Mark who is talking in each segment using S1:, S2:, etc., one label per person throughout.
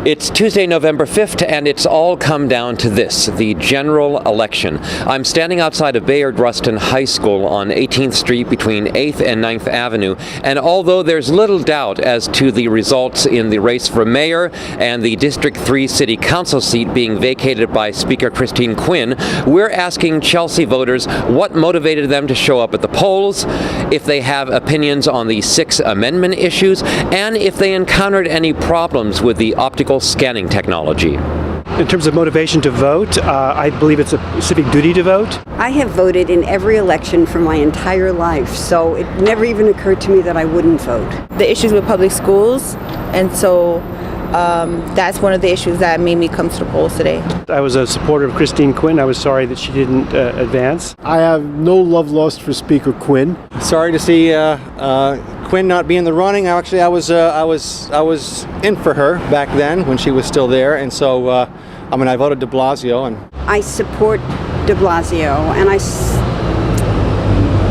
S1: It's Tuesday, November 5th, and it's all come down to this, the general election. I'm standing outside of Bayard Rustin High School on 18th Street between 8th and 9th Avenue, and although there's little doubt as to the results in the race for mayor and the District 3 City Council seat being vacated by Speaker Christine Quinn, we're asking Chelsea voters what motivated them to show up at the polls, if they have opinions on the 6th Amendment issues, and if they encountered any problems with the optical scanning technology.
S2: In terms of motivation to vote, I believe it's a civic duty to vote.
S3: I have voted in every election for my entire life, so it never even occurred to me that I wouldn't vote.
S4: The issues with public schools, and so that's one of the issues that made me come to the polls today.
S2: I was a supporter of Christine Quinn. I was sorry that she didn't advance.
S5: I have no love lost for Speaker Quinn.
S6: Sorry to see Quinn not be in the running. Actually, I was in for her back then when she was still there, and so I voted de Blasio, and
S3: I support de Blasio, and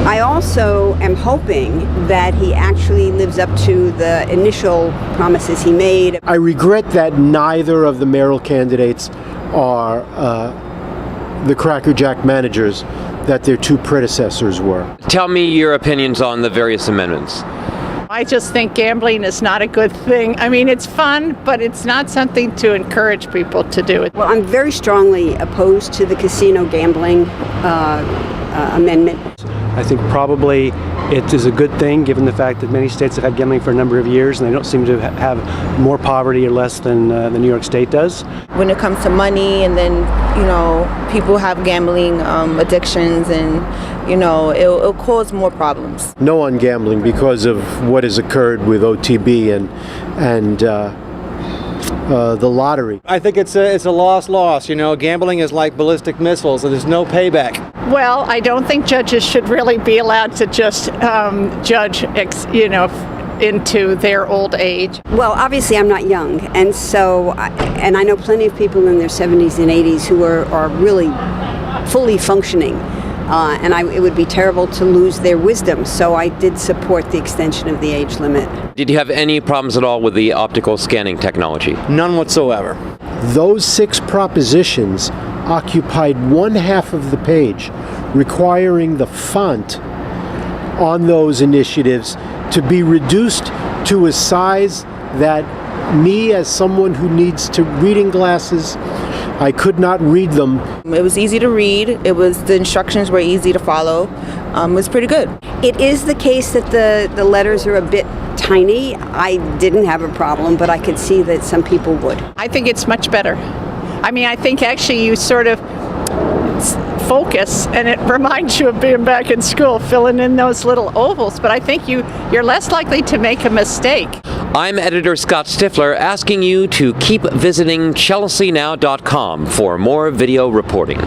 S3: I also am hoping that he actually lives up to the initial promises he made.
S5: I regret that neither of the mayoral candidates are the Cracker Jack managers that their two predecessors were.
S1: Tell me your opinions on the various amendments.
S7: I just think gambling is not a good thing. I mean, it's fun, but it's not something to encourage people to do it.
S3: Well, I'm very strongly opposed to the casino gambling amendment.
S2: I think probably it is a good thing given the fact that many states have had gambling for a number of years and they don't seem to have more poverty or less than New York State does.
S4: When it comes to money, and then, people have gambling addictions, and, it'll cause more problems.
S5: No on gambling because of what has occurred with OTB and the lottery.
S6: I think it's a loss. Gambling is like ballistic missiles, and there's no payback.
S7: Well, I don't think judges should really be allowed to just judge, into their old age.
S3: Well, obviously I'm not young, and so, I know plenty of people in their 70s and 80s who are really fully functioning, and it would be terrible to lose their wisdom, so I did support the extension of the age limit.
S1: Did you have any problems at all with the optical scanning technology?
S6: None whatsoever.
S5: Those 6 propositions occupied one half of the page, requiring the font on those initiatives to be reduced to a size that me, as someone who needs reading glasses, I could not read them.
S4: It was easy to read. The instructions were easy to follow. It was pretty good.
S3: It is the case that the letters are a bit tiny. I didn't have a problem, but I could see that some people would.
S7: I think it's much better. I mean, I think actually you sort of focus, and it reminds you of being back in school, filling in those little ovals, but I think you're less likely to make a mistake.
S1: I'm editor Scott Stiffler, asking you to keep visiting chelseanow.com for more video reporting.